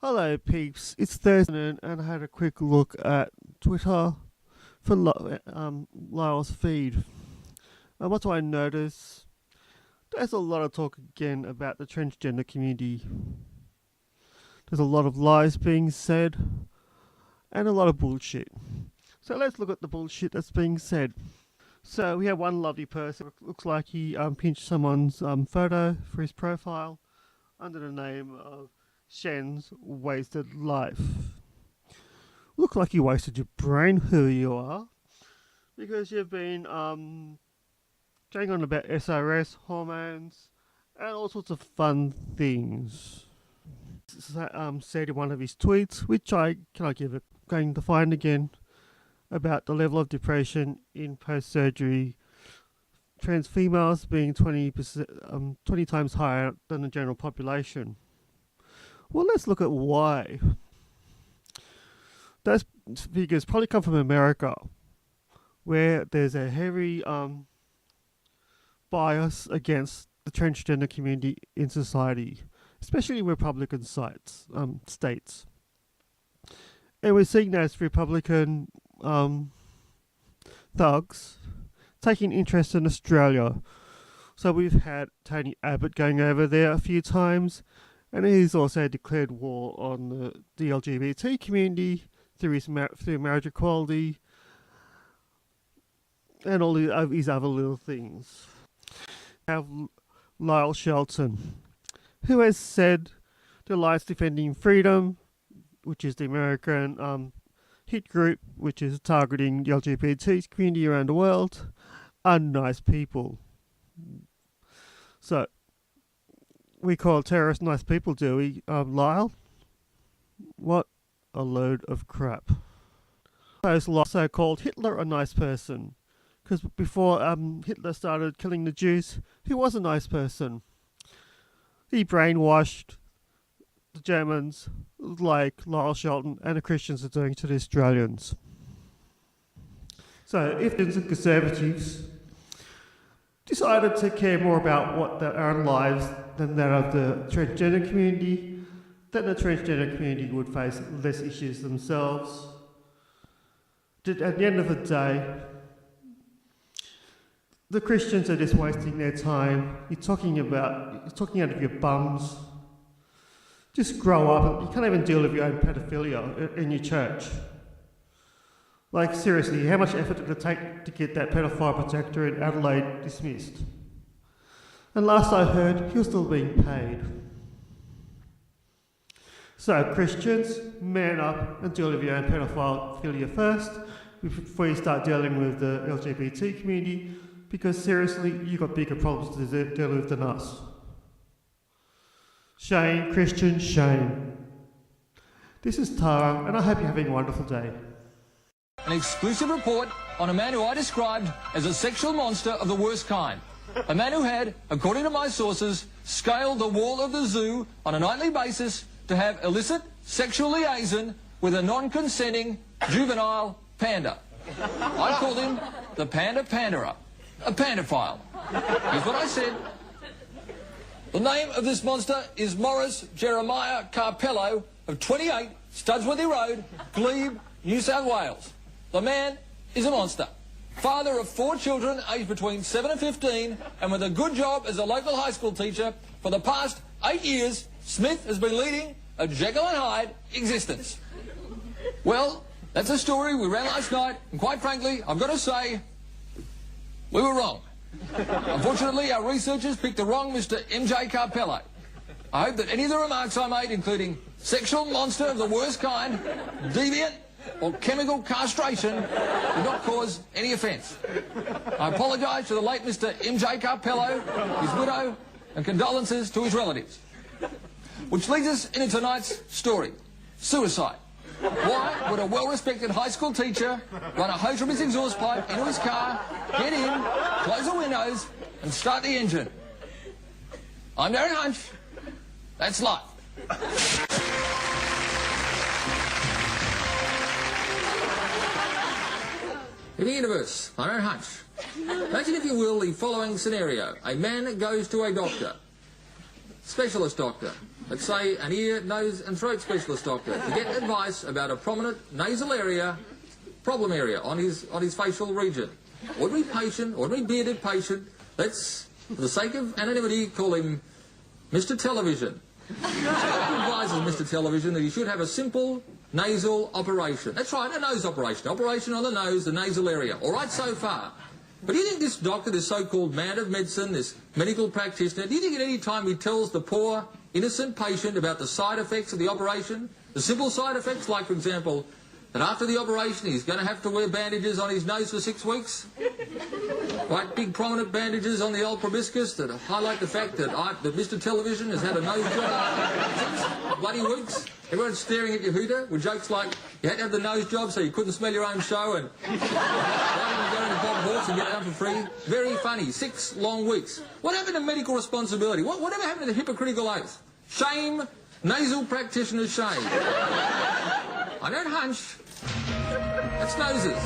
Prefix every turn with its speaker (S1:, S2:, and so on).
S1: Hello, peeps. It's Thursday, and I had a quick look at Twitter for Lyle's feed. And what do I notice? There's a lot of talk again about the transgender community. There's a lot of lies being said, and a lot of bullshit. So let's look at the bullshit that's being said. So we have one lovely person. Looks like he pinched someone's photo for his profile under the name of Shen's wasted life. Look like you wasted your brain, who you are, because you've been going on about SRS, hormones, and all sorts of fun things. Said in one of his tweets, which I cannot give it, going to find again, about the level of depression in post-surgery trans females being 20 times higher than the general population. Well, let's look at why. Those figures probably come from America, where there's a heavy bias against the transgender community in society, especially in Republican states. And we're seeing those Republican thugs taking interest in Australia. So we've had Tony Abbott going over there a few times, and he's also declared war on the LGBT community through marriage equality and all his other little things. We have Lyle Shelton, who has said the Alliance Defending Freedom, which is the American hit group which is targeting the LGBT community around the world, are nice people. So we call terrorists nice people, do we, Lyle? What a load of crap. Those also called Hitler a nice person, because before Hitler started killing the Jews, he was a nice person. He brainwashed the Germans like Lyle Shelton and the Christians are doing to the Australians. So if the Conservatives decided to care more about what their own lives than that of the transgender community, then the transgender community would face less issues themselves. At the end of the day, the Christians are just wasting their time. You're talking out of your bums. Just grow up. You can't even deal with your own pedophilia in your church. Like, seriously, how much effort did it take to get that pedophile protector in Adelaide dismissed? And last I heard, he was still being paid. So, Christians, man up and deal with your own pedophilia first before you start dealing with the LGBT community, because seriously, you've got bigger problems to deal with than us. Shame, Christian, shame. This is Tara, and I hope you're having a wonderful day.
S2: An exclusive report on a man who I described as a sexual monster of the worst kind. A man who had, according to my sources, scaled the wall of the zoo on a nightly basis to have illicit sexual liaison with a non-consenting juvenile panda. I called him the panda panderer, a pandophile. Here's what I said. The name of this monster is Morris Jeremiah Carpello of 28 Studsworthy Road, Glebe, New South Wales. The man is a monster. Father of 4 children aged between 7 and 15, and with a good job as a local high school teacher, for the past 8 years, Smith has been leading a Jekyll and Hyde existence. Well, that's a story we ran last night, and quite frankly, I've got to say, we were wrong. Unfortunately, our researchers picked the wrong Mr. M.J. Carpello. I hope that any of the remarks I made, including sexual monster of the worst kind, deviant, or chemical castration, did not cause any offence. I apologise to the late Mr. M.J. Carpello, his widow, and condolences to his relatives. Which leads us into tonight's story. Suicide. Why would a well-respected high school teacher run a hose from his exhaust pipe into his car, get in, close the windows, and start the engine? I'm Darren Hunch. That's life. In the universe, I'm Darren Hunch. Imagine, if you will, the following scenario. A man goes to a doctor, specialist doctor, let's say an ear, nose and throat specialist doctor, to get advice about a prominent nasal area, problem area on his facial region. Ordinary patient, ordinary bearded patient, let's, for the sake of anonymity, call him Mr. Television. Doctor advises Mr. Television that he should have a simple nasal operation. That's right, a nose operation. Operation on the nose, the nasal area. All right so far. But do you think this doctor, this so-called man of medicine, this medical practitioner, do you think at any time he tells the poor, innocent patient about the side effects of the operation? The simple side effects, like, for example, that after the operation he's going to have to wear bandages on his nose for 6 weeks? Right, big prominent bandages on the old proboscis that highlight the fact that Mr. Television has had a nose job for 6 bloody weeks. Everyone's staring at your hooter with jokes like you had to have the nose job so you couldn't smell your own show, and why didn't you go into Bob Hawks and get it done for free? Very funny. 6 long weeks. What happened to medical responsibility? Whatever happened to the hypocritical oath? Shame. Nasal practitioner's shame. I don't hunch. That's noses.